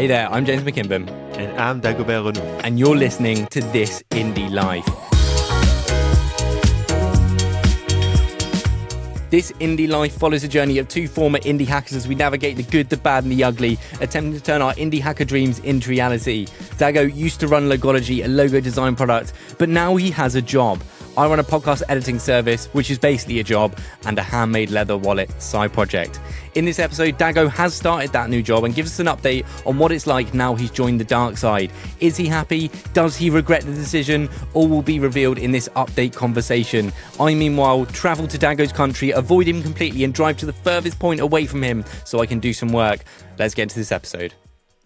Hey there, I'm James McKimbin. And I'm Dago, and you're listening to This Indie Life. This Indie Life follows the journey of two former indie hackers as we navigate the good, the bad and the ugly, attempting to turn our indie hacker dreams into reality. Dago used to run Logology, a logo design product, but now he has a job. I run a podcast editing service, which is basically a job, and a handmade leather wallet side project. In this episode, Dago has started that new job and gives us an update on what it's like now he's joined the dark side. Is he happy? Does he regret the decision? All will be revealed in this update conversation. I, meanwhile, travel to Dago's country, avoid him completely and drive to the furthest point away from him so I can do some work. Let's get into this episode.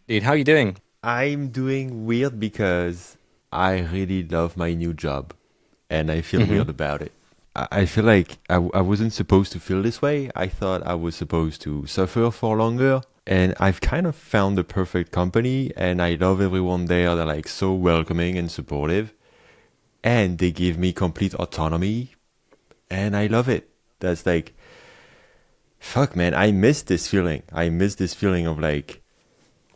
Dude, how are you doing? I'm doing weird because I really love my new job and I feel weird about it. I feel like I wasn't supposed to feel this way. I thought I was supposed to suffer for longer. And I've kind of found the perfect company and I love everyone there. They're like so welcoming and supportive. And they give me complete autonomy. And I love it. That's like, fuck man, I miss this feeling. I miss this feeling of like,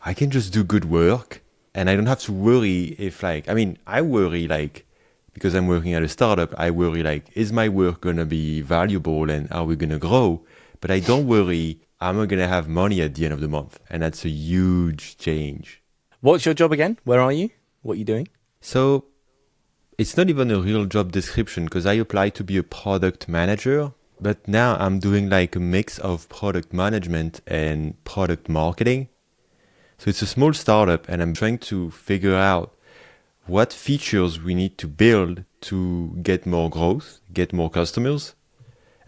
I can just do good work. And I don't have to worry if like, I worry like, because I'm working at a startup, I worry like, is my work going to be valuable and are we going to grow? But I don't worry, am I going to have money at the end of the month? And that's a huge change. What's your job again? Where are you? What are you doing? So it's not even a real job description because I applied to be a product manager. But now I'm doing like a mix of product management and product marketing. So it's a small startup and I'm trying to figure out what features we need to build to get more growth, get more customers,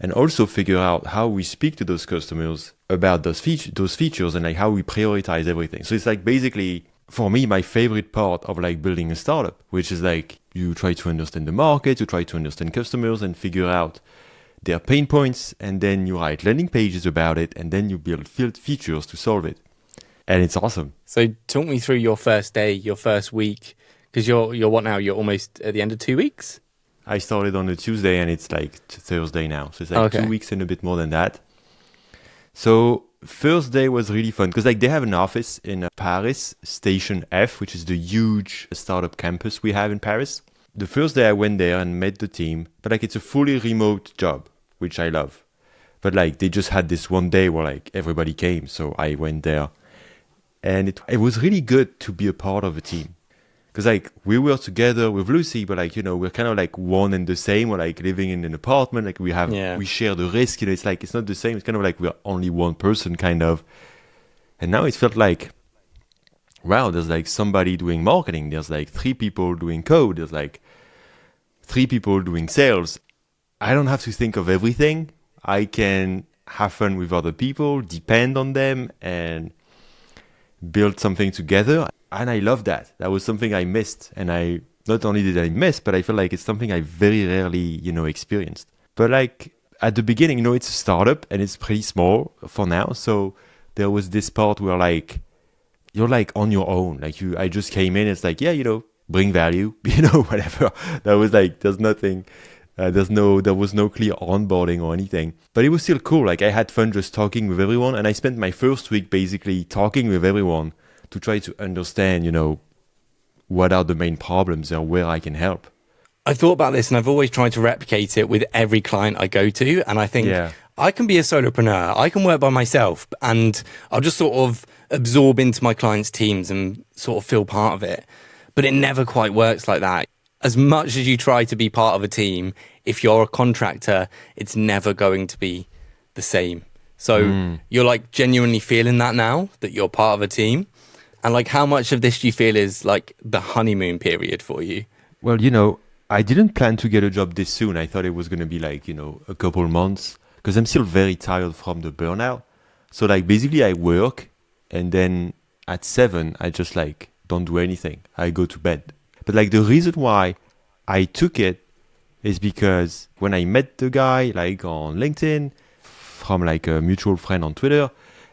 and also figure out how we speak to those customers about those features and like how we prioritize everything. So it's like basically, for me, my favorite part of like building a startup, which is like you try to understand the market, you try to understand customers and figure out their pain points, and then you write landing pages about it, and then you build features to solve it. And it's awesome. So talk me through your first day, your first week. Because you're what now? You're almost at the end of 2 weeks? I started on a Tuesday and it's like Thursday now. So it's like 2 weeks and a bit more than that. So first day was really fun because like they have an office in Paris, Station F, which is the huge startup campus we have in Paris. The first day I went there and met the team, but like it's a fully remote job, which I love. But like they just had this one day where like everybody came. So I went there and it was really good to be a part of a team. Because like we were together with Lucy, but like, you know, we're kind of like one and the same. We're like living in an apartment, like we share the risk, you know, it's like, it's not the same. It's kind of like we're only one person kind of. And now it felt like, wow, there's like somebody doing marketing. There's like 3 people doing code. There's like 3 people doing sales. I don't have to think of everything. I can have fun with other people, depend on them and build something together. And I love that. That was something I missed. And I not only did I miss, but I feel like it's something I very rarely, you know, experienced. But like at the beginning, you know, it's a startup and it's pretty small for now. So there was this part where like, you're like on your own. Like I just came in. It's like, yeah, you know, bring value, you know, whatever. That was like, there's nothing, there was no clear onboarding or anything. But it was still cool. Like I had fun just talking with everyone. And I spent my first week basically talking with everyone to try to understand, you know, what are the main problems and where I can help. I've thought about this and I've always tried to replicate it with every client I go to. And I think I can be a solopreneur. I can work by myself and I'll just sort of absorb into my clients' teams and sort of feel part of it. But it never quite works like that. As much as you try to be part of a team, if you're a contractor, it's never going to be the same. So you're like genuinely feeling that now, that you're part of a team. And like, how much of this do you feel is like the honeymoon period for you? Well, you know, I didn't plan to get a job this soon. I thought it was going to be like, you know, a couple months because I'm still very tired from the burnout. So like basically I work and then at 7, I just like don't do anything. I go to bed. But like the reason why I took it is because when I met the guy like on LinkedIn from like a mutual friend on Twitter,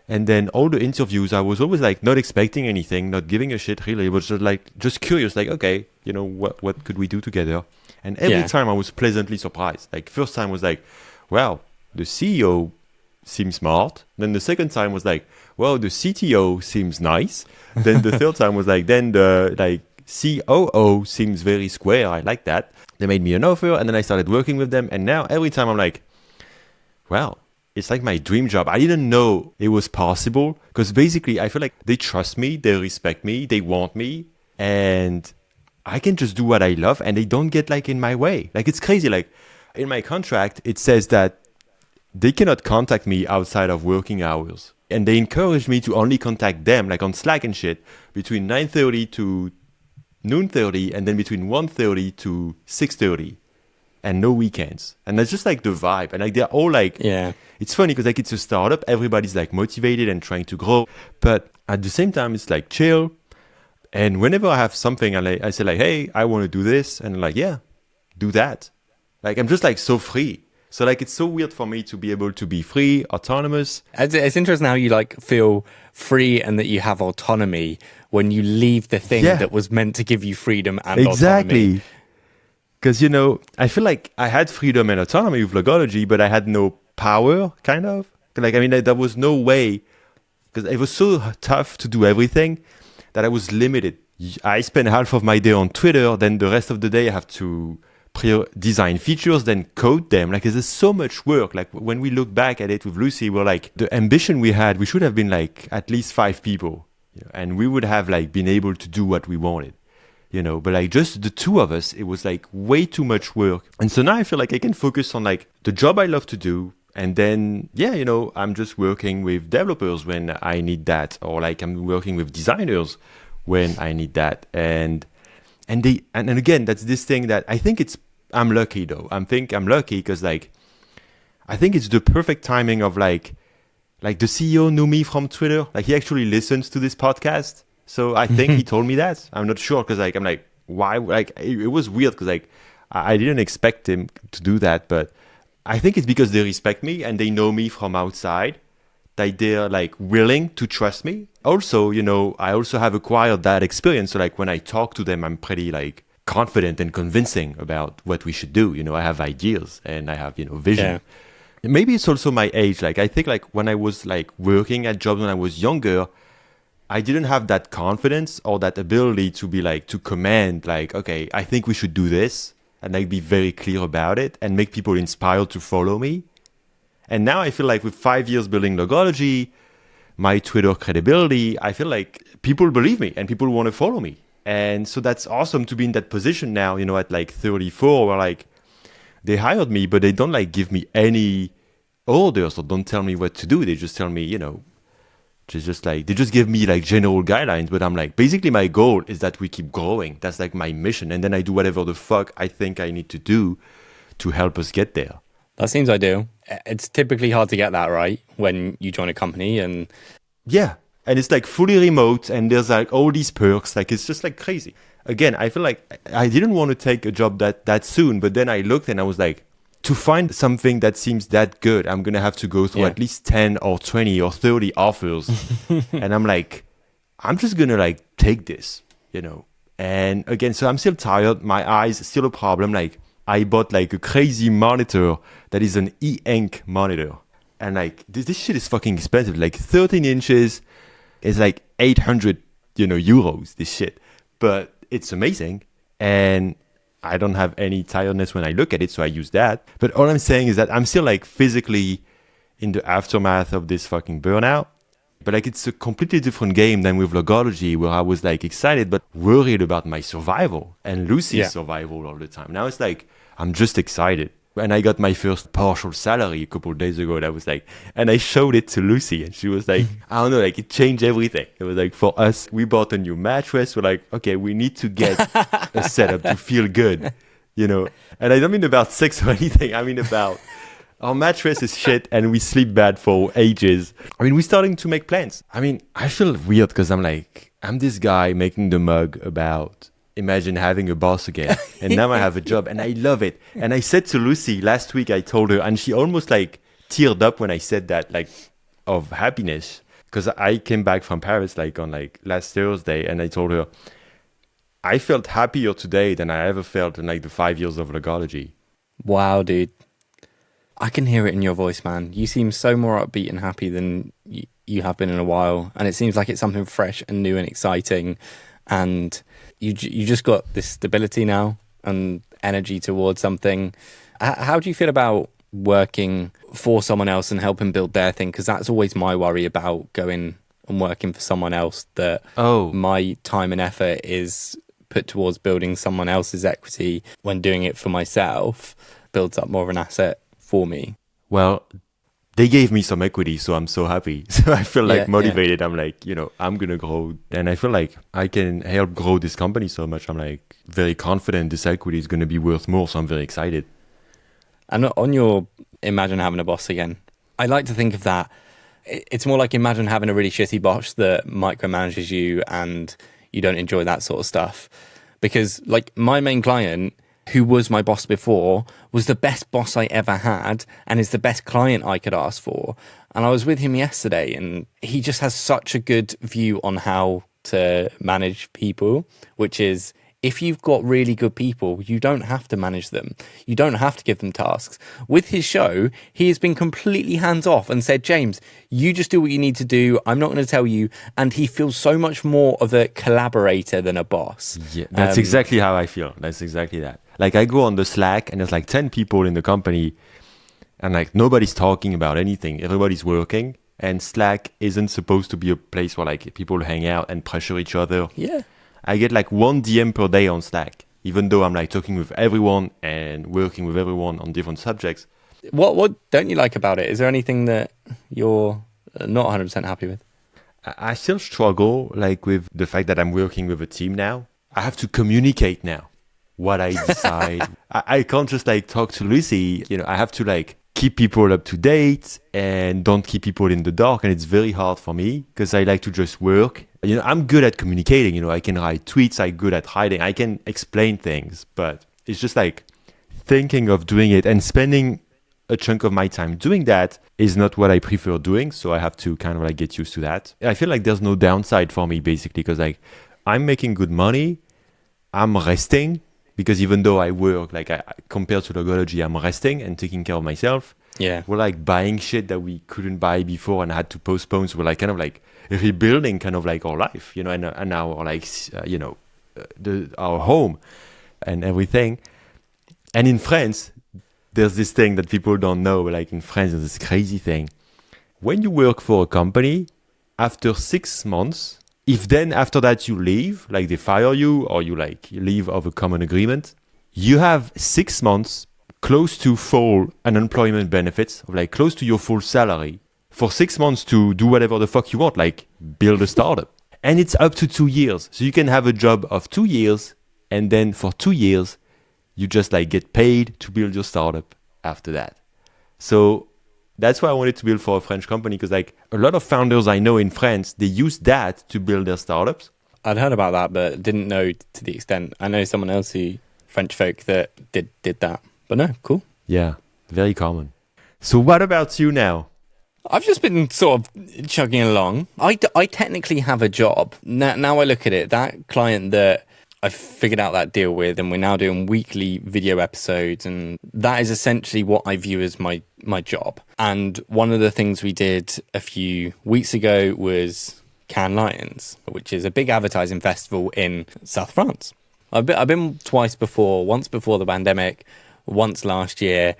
and then all the interviews, I was always like not expecting anything, not giving a shit really. It was just curious, like, okay, you know, what could we do together? And every time I was pleasantly surprised. Like first time was like, wow, the CEO seems smart. Then the second time was like, well, the CTO seems nice. Then the third time was like, then the like COO seems very square. I like that. They made me an offer, and then I started working with them. And now every time I'm like, well, it's like my dream job. I didn't know it was possible because basically I feel like they trust me, they respect me, they want me, and I can just do what I love, and they don't get like in my way. Like it's crazy. Like in my contract, it says that they cannot contact me outside of working hours. And they encourage me to only contact them, like on Slack and shit, between 9:30 to noon 30, and then between 1:30 to 6:30, and no weekends. And that's just like the vibe. And like they're all like, Yeah. It's funny because like it's a startup. Everybody's like motivated and trying to grow, but at the same time, it's like chill. And whenever I have something, I say like, hey, I want to do this, and I'm like, yeah, do that. Like I'm just like so free. So like it's so weird for me to be able to be free, autonomous. It's interesting how you like feel free and that you have autonomy when you leave the thing that was meant to give you freedom and autonomy. Because, you know, I feel like I had freedom and autonomy with logology, but I had no power, kind of. Like, I mean, there was no way, because it was so tough to do everything that I was limited. I spend half of my day on Twitter, then the rest of the day I have to design features, then code them. Like there's so much work. Like when we look back at it with Lucy, we're like, the ambition we had, we should have been like at least 5 people, you know, and we would have like been able to do what we wanted, you know, but like just the 2 of us, it was like way too much work. And so now I feel like I can focus on like the job I love to do. And then, yeah, you know, I'm just working with developers when I need that, or like I'm working with designers when I need that. And again, that's this thing that I think I'm lucky though. I'm lucky because like, I think it's the perfect timing of like the CEO knew me from Twitter. Like he actually listens to this podcast. So I think he told me that. I'm not sure because like, I'm like, why? Like it was weird because like, I didn't expect him to do that. But I think it's because they respect me and they know me from outside. That they're like willing to trust me. Also, you know, I also have acquired that experience. So like when I talk to them, I'm pretty like confident and convincing about what we should do. You know, I have ideas and I have, you know, vision. Yeah. Maybe it's also my age. Like I think like when I was like working at jobs when I was younger, I didn't have that confidence or that ability to be like, to command like, okay, I think we should do this, and like be very clear about it and make people inspired to follow me. And now I feel like with 5 years building logology, my Twitter credibility, I feel like people believe me and people want to follow me. And so that's awesome to be in that position now, you know, at like 34, where like they hired me, but they don't like give me any orders or don't tell me what to do. They just tell me, you know, they just give me like general guidelines. But I'm like, basically my goal is that we keep growing. That's like my mission. And then I do whatever the fuck I think I need to do to help us get there. That seems ideal. It's typically hard to get that right when you join a company. And yeah, and it's like fully remote and there's like all these perks. Like it's just like crazy. Again, I feel like I didn't want to take a job that soon, but then I looked and I was like, to find something that seems that good, I'm going to have to go through at least 10 or 20 or 30 offers. And I'm like, I'm just going to like take this, you know. And again, so I'm still tired. My eyes still a problem. Like I bought like a crazy monitor that is an e-ink monitor. And like, this shit is fucking expensive. Like 13 inches is like 800, you know, euros, this shit. But it's amazing. And I don't have any tiredness when I look at it, so I use that. But all I'm saying is that I'm still like physically in the aftermath of this fucking burnout. But like, it's a completely different game than with logology, where I was like excited, but worried about my survival and Lucy's survival all the time. Now it's like, I'm just excited. And I got my first partial salary a couple of days ago. And I was like, and I showed it to Lucy and she was like, I don't know, like it changed everything. It was like, for us, we bought a new mattress. We're like, okay, we need to get a setup to feel good, you know? And I don't mean about sex or anything. I mean about our mattress is shit and we sleep bad for ages. I mean, we're starting to make plans. I mean, I feel weird because I'm like, I'm this guy making the mug about imagine having a boss again. And now I have a job and I love it. And I said to Lucy last week, I told her, and she almost like teared up when I said that, like of happiness. Because I came back from Paris like on like last Thursday and I told her, I felt happier today than I ever felt in like the 5 years of logology. Wow, dude. I can hear it in your voice, man. You seem so more upbeat and happy than you have been in a while. And it seems like it's something fresh and new and exciting. And you just got this stability now and energy towards something. How do you feel about working for someone else and helping build their thing? Because that's always my worry about going and working for someone else, that my time and effort is put towards building someone else's equity when doing it for myself builds up more of an asset for me. Well, they gave me some equity, so I'm so happy. So I feel like motivated. Yeah. I'm like, I'm going to grow. And I feel like I can help grow this company so much. I'm like very confident this equity is going to be worth more. So I'm very excited. And on your imagine having a boss again, I like to think of that. It's more like imagine having a really shitty boss that micromanages you and you don't enjoy that sort of stuff. Because like my main client, who was my boss before, was the best boss I ever had and is the best client I could ask for. And I was with him yesterday and he just has such a good view on how to manage people, which is if you've got really good people, you don't have to manage them. You don't have to give them tasks. With his show, he has been completely hands off and said, James, you just do what you need to do. I'm not going to tell you. And he feels so much more of a collaborator than a boss. Yeah, that's exactly how I feel. That's exactly that. Like I go on the Slack and there's like 10 people in the company and like nobody's talking about anything. Everybody's working and Slack isn't supposed to be a place where like people hang out and pressure each other. Yeah. I get like 1 DM per day on Slack, even though I'm like talking with everyone and working with everyone on different subjects. What don't you like about it? Is there anything that you're not 100% happy with? I still struggle like with the fact that I'm working with a team now. I have to communicate now what I decide. I can't just like talk to Lucy. I have to like keep people up to date and don't keep people in the dark. And it's very hard for me because I like to just work. I'm good at communicating. I can write tweets. I'm good at hiding. I can explain things, but it's just like thinking of doing it and spending a chunk of my time doing that is not what I prefer doing. So I have to kind of like get used to that. I feel like there's no downside for me basically because like I'm making good money. I'm resting. Because even though I work, like compared to logology, I'm resting and taking care of myself. Yeah. We're like buying shit that we couldn't buy before and had to postpone. So we're like kind of like rebuilding kind of like our life, and our like, our home and everything. And in France, there's this thing that people don't know. Like in France, there's this crazy thing. When you work for a company, after 6 months, if then after that you leave, like they fire you or you like leave of a common agreement, you have 6 months close to full unemployment benefits, like close to your full salary for 6 months to do whatever the fuck you want, like build a startup. And it's up to 2 years. So you can have a job of 2 years and then for 2 years, you just like get paid to build your startup after that. So that's why I wanted to build for a French company because like a lot of founders I know in France, they use that to build their startups. I'd heard about that, but didn't know to the extent. I know someone else French folk that did that. But no, cool. Yeah, very common. So what about you now? I've just been sort of chugging along. I technically have a job. Now I look at it, that client that I figured out that deal with, and we're now doing weekly video episodes, and that is essentially what I view as my job. And one of the things we did a few weeks ago was Cannes Lions, which is a big advertising festival in South France. I've been twice before, once before the pandemic, once last year.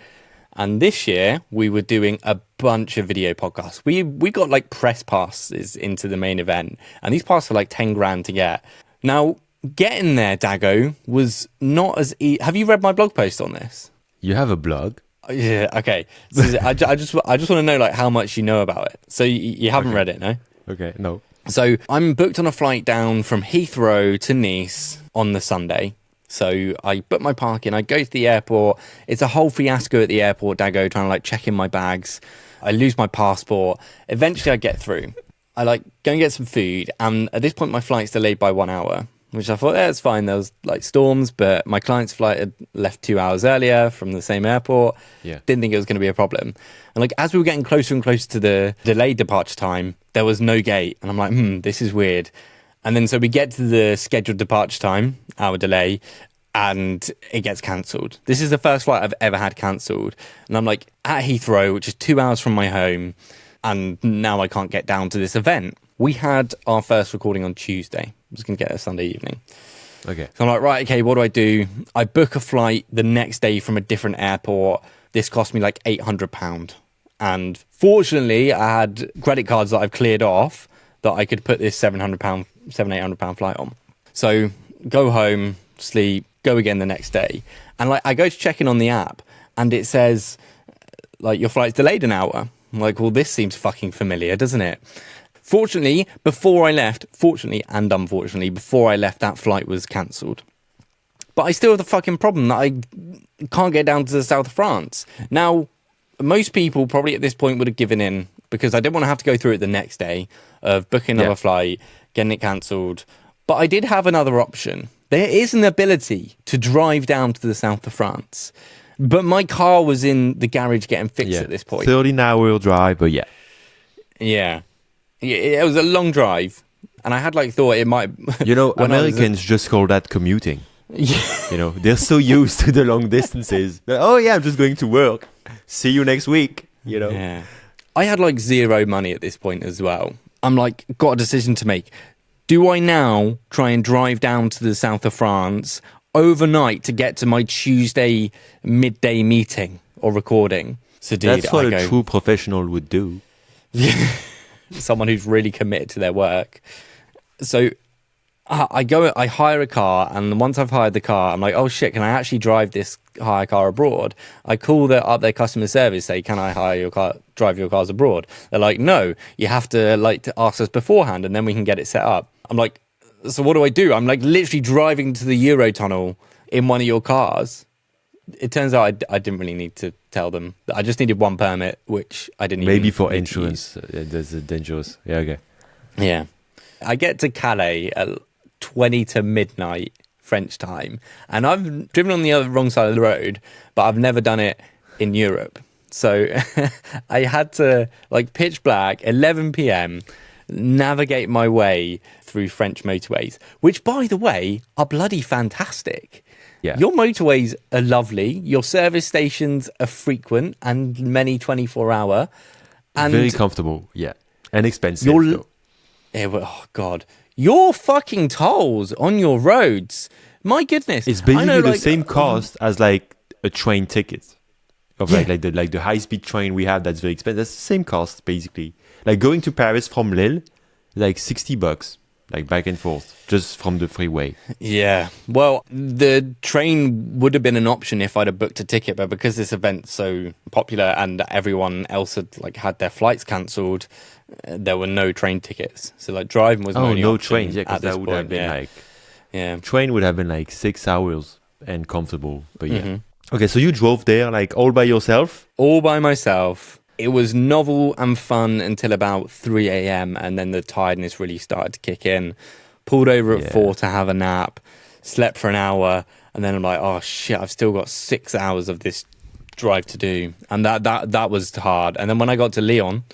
And this year we were doing a bunch of video podcasts. We got like press passes into the main event, and these passes are like 10 grand to get. Now, getting there, Dago, was not as easy. Have you read my blog post on this? You have a blog? Yeah, okay. So I just want to know like how much you know about it. So you haven't read it, no? Okay, no. So I'm booked on a flight down from Heathrow to Nice on the Sunday. So I book my parking, I go to the airport. It's a whole fiasco at the airport, Dago, trying to like check in my bags. I lose my passport. Eventually I get through. I like go and get some food. And at this point my flight's delayed by 1 hour, which I thought, it's fine. There was like storms, but my client's flight had left 2 hours earlier from the same airport. Yeah. Didn't think it was going to be a problem. And like as we were getting closer and closer to the delayed departure time, there was no gate. And I'm like, this is weird. And then so we get to the scheduled departure time, hour delay, and it gets cancelled. This is the first flight I've ever had cancelled. And I'm like at Heathrow, which is 2 hours from my home. And now I can't get down to this event. We had our first recording on Tuesday. I was going to get there Sunday evening. Okay. So I'm like, right, okay, what do? I book a flight the next day from a different airport. This cost me like £800. And fortunately, I had credit cards that I've cleared off that I could put this £800 flight on. So go home, sleep, go again the next day. And like I go to check in on the app and it says, like, your flight's delayed an hour. I'm like, well, this seems fucking familiar, doesn't it? Fortunately and unfortunately, before I left, that flight was cancelled. But I still have the fucking problem that I can't get down to the south of France. Now, most people probably at this point would have given in because I didn't want to have to go through it the next day of booking another flight, getting it cancelled. But I did have another option. There is an ability to drive down to the south of France. But my car was in the garage getting fixed at this point. 13-hour drive, but yeah. Yeah. It was a long drive. And I had like thought it might... You know, Americans just call that commuting. Yeah. You know, they're so used to the long distances. Oh yeah, I'm just going to work. See you next week, you know. Yeah. I had like zero money at this point as well. I'm like, got a decision to make. Do I now try and drive down to the south of France overnight to get to my Tuesday midday meeting or recording? So that's what a true professional would do. Someone who's really committed to their work. So I hire a car, and once I've hired the car, I'm like, oh shit, can I actually drive this hire car abroad? I call up their customer service, say, can I hire your car, drive your cars abroad? They're like, no, you have to ask us beforehand, and then we can get it set up. I'm like, so what do? I'm like literally driving to the Eurotunnel in one of your cars. It turns out I didn't really need to tell them. I just needed one permit, which I didn't even maybe for insurance. That's dangerous. Yeah, okay. Yeah. I get to Calais at 20 to midnight French time, and I've driven on the wrong side of the road, but I've never done it in Europe. So I had to, like, pitch black, 11 p.m., navigate my way through French motorways, which, by the way, are bloody fantastic. Yeah. Your motorways are lovely. Your service stations are frequent and many 24-hour. And very comfortable, yeah. And expensive, though. Oh, God. Your fucking tolls on your roads. My goodness. It's basically the same cost as, like, a train ticket. Of like the high-speed train we have that's very expensive. That's the same cost, basically. Like, going to Paris from Lille, like $60, like back and forth, just from the freeway. Yeah. Well, the train would have been an option if I'd have booked a ticket, but because this event's so popular and everyone else had their flights cancelled, there were no train tickets. So like driving was my only option. Trains, yeah, because that would have been train would have been like 6 hours and comfortable, but yeah. Mm-hmm. Okay, so you drove there like all by yourself? All by myself. It was novel and fun until about 3 a.m. and then the tiredness really started to kick in. Pulled over at 4 to have a nap, slept for an hour, and then I'm like, oh shit, I've still got 6 hours of this drive to do. And that was hard. And then when I got to Lyon,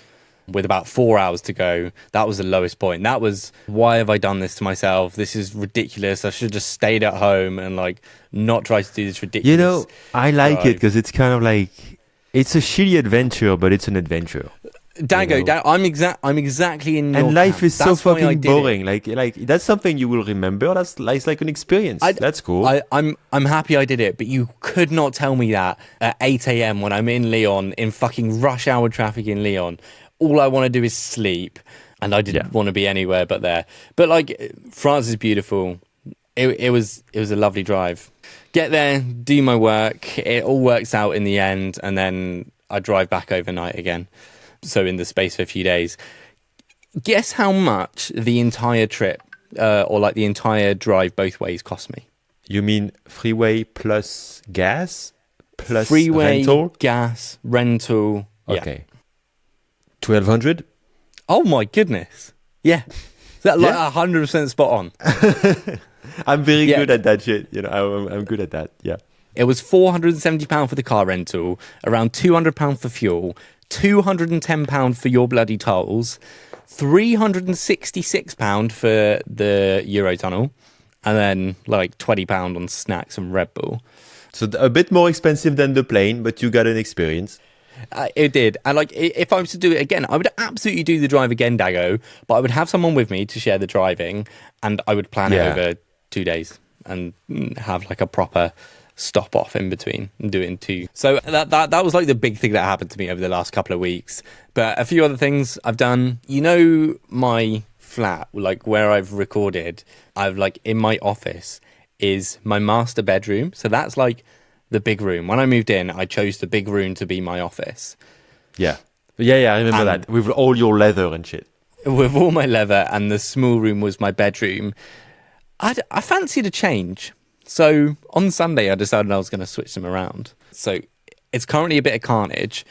with about 4 hours to go, that was the lowest point. That was, why have I done this to myself? This is ridiculous. I should have just stayed at home and like not try to do this ridiculous. You know, I like it because it's kind of like, it's a shitty adventure, but it's an adventure. Dago, you know? I'm exactly in your And life camp. is so fucking boring. Like that's something you will remember. That's like an experience. That's cool. I'm happy I did it, but you could not tell me that at 8 a.m. when I'm in Lyon, in fucking rush hour traffic in Lyon. All I want to do is sleep, and I didn't want to be anywhere but there. But like, France is beautiful. It was a lovely drive. Get there, do my work. It all works out in the end, and then I drive back overnight again. So in the space of a few days. Guess how much the entire trip, or like the entire drive both ways, cost me? You mean freeway plus gas plus freeway, rental? Gas, rental. Okay. 1,200? Oh my goodness. Yeah. That like 100% spot on. I'm very good at that shit. You know, I'm good at that. Yeah. It was £470 for the car rental, around £200 for fuel, £210 for your bloody tolls, £366 for the Eurotunnel, and then like £20 on snacks and Red Bull. So a bit more expensive than the plane, but you got an experience. It did. And like, if I was to do it again, I would absolutely do the drive again, Dago, but I would have someone with me to share the driving, and I would plan it over 2 days and have like a proper stop off in between and do it in 2. So that was like the big thing that happened to me over the last couple of weeks. But a few other things I've done, my flat, like where I've recorded, I've like in my office is my master bedroom. So that's like the big room. When I moved in, I chose the big room to be my office. Yeah, I remember that with all your leather and shit. With all my leather, and the small room was my bedroom. I fancied a change. So on Sunday, I decided I was going to switch them around. So it's currently a bit of carnage,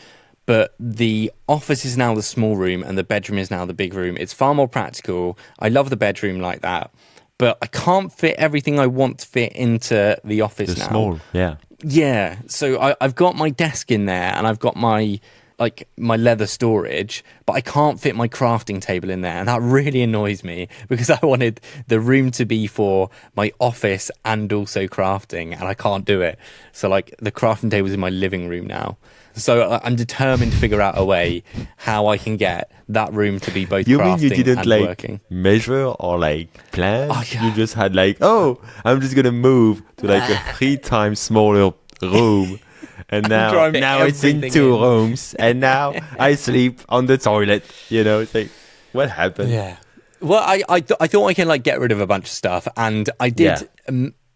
but the office is now the small room and the bedroom is now the big room. It's far more practical. I love the bedroom like that, but I can't fit everything I want to fit into the office now. Small, yeah. Yeah. So I've got my desk in there and I've got my leather storage, but I can't fit my crafting table in there, and that really annoys me because I wanted the room to be for my office and also crafting, and I can't do it. So like the crafting table is in my living room now. So I'm determined to figure out a way how I can get that room to be both crafting and working. You mean you didn't like measure or like plan? Oh, yeah. You just had like, I'm just gonna move to like a 3 times smaller room. And now it's in 2 rooms, and now I sleep on the toilet. It's like, what happened? Yeah. Well, I thought I can like get rid of a bunch of stuff, and I did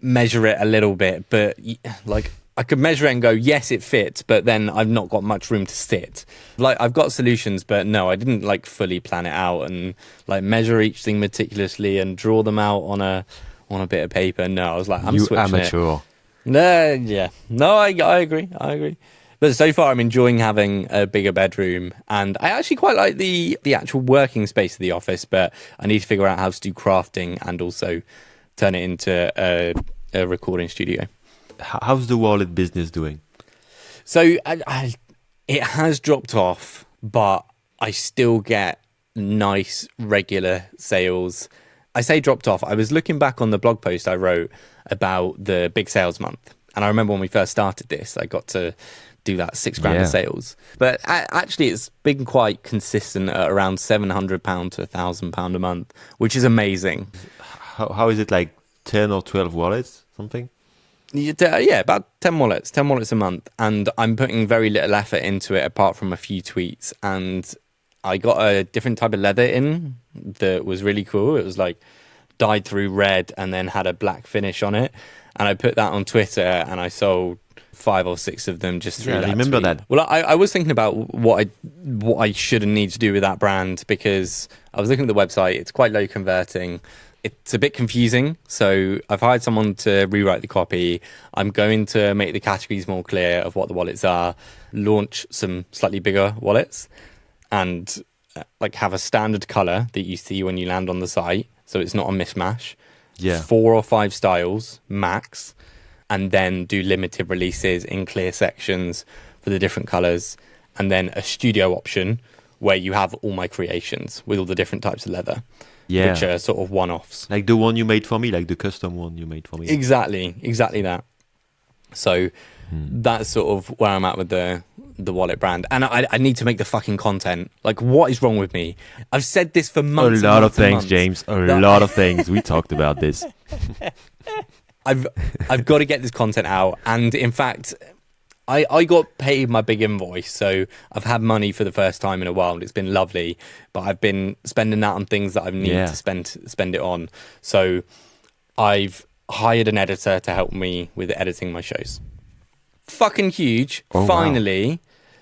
measure it a little bit, but like I could measure it and go, yes, it fits, but then I've not got much room to sit. Like I've got solutions, but no, I didn't like fully plan it out and like measure each thing meticulously and draw them out on a bit of paper. No, I was like, I'm switching amateur. it. No, I agree. But so far, I'm enjoying having a bigger bedroom, and I actually quite like the actual working space of the office. But I need to figure out how to do crafting and also turn it into a recording studio. How's the wallet business doing? So it has dropped off, but I still get nice regular sales. I say dropped off. I was looking back on the blog post I wrote about the big sales month. And I remember when we first started this, I got to do that $6,000 of sales. But actually, it's been quite consistent at around £700 to £1,000 a month, which is amazing. How is it, like 10 or 12 wallets, something? Yeah, about 10 wallets a month. And I'm putting very little effort into it apart from a few tweets. And I got a different type of leather in that was really cool. It was like dyed through red and then had a black finish on it. And I put that on Twitter and I sold 5 or 6 of them just through that I remember tweet. that. Well, I was thinking about what I should and need to do with that brand, because I was looking at the website. It's quite low converting. It's a bit confusing. So I've hired someone to rewrite the copy. I'm going to make the categories more clear of what the wallets are, launch some slightly bigger wallets, and like have a standard color that you see when you land on the site. So it's not a mismatch. Yeah. 4 or 5 styles max, and then do limited releases in clear sections for the different colors, and then a studio option where you have all my creations with all the different types of leather, which are sort of one-offs. Like the one you made for me, like the custom one you made for me. Exactly that. So that's sort of where I'm at with the wallet brand. And I need to make the fucking content. Like, what is wrong with me? I've said this for months. A lot of things, James. A lot of things. We talked about this. I've got to get this content out. And in fact, I got paid my big invoice. So I've had money for the first time in a while, and it's been lovely. But I've been spending that on things that I need to spend it on. So I've hired an editor to help me with editing my shows. Fucking huge. Finally. Wow.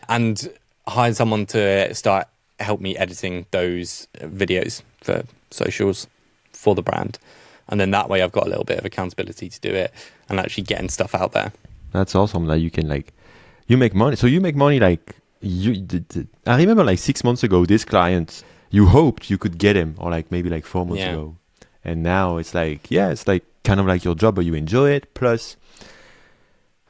And hired someone to start help me editing those videos for socials for the brand. And then that way I've got a little bit of accountability to do it and actually getting stuff out there. That's awesome. Like you can you make money. So you make money like I remember like 6 months ago, this client, you hoped you could get him, or like maybe like 4 months ago. And now it's like, it's like kind of like your job, but you enjoy it. Plus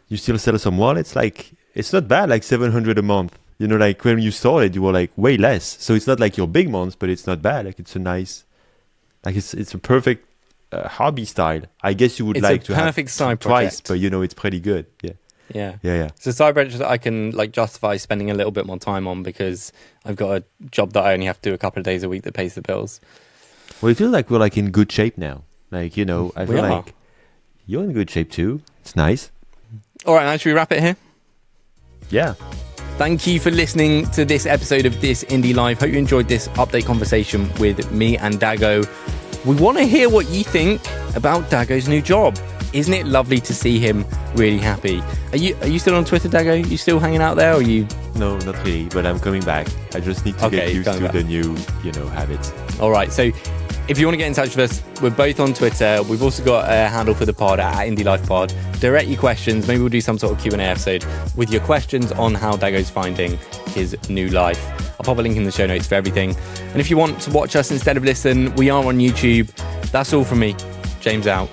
you still sell some wallets. Like it's not bad, like 700 a month. You know, like when you started, you were like way less. So it's not like your big months, but it's not bad. Like it's a nice, like it's a perfect hobby style. I guess you would like to have perfect side twice, project. but it's pretty good. Yeah. It's a side project that I can like justify spending a little bit more time on because I've got a job that I only have to do a couple of days a week that pays the bills. Well, I feel like we're like in good shape now. Like, I feel like you're in good shape too. It's nice. All right, now should we wrap it here? Yeah. Thank you for listening to this episode of This Indie Life. Hope you enjoyed this update conversation with me and Dago. We want to hear what you think about Dago's new job. Isn't it lovely to see him really happy? Are you still on Twitter, Dago? You still hanging out there, or are you? No, not really, but I'm coming back. I just need to get used to the new, habits. All right, so if you want to get in touch with us, we're both on Twitter. We've also got a handle for the pod at Indie Life Pod. Direct your questions. Maybe we'll do some sort of Q&A episode with your questions on how Dago's finding his new life. I'll pop a link in the show notes for everything. And if you want to watch us instead of listen, we are on YouTube. That's all from me. James out.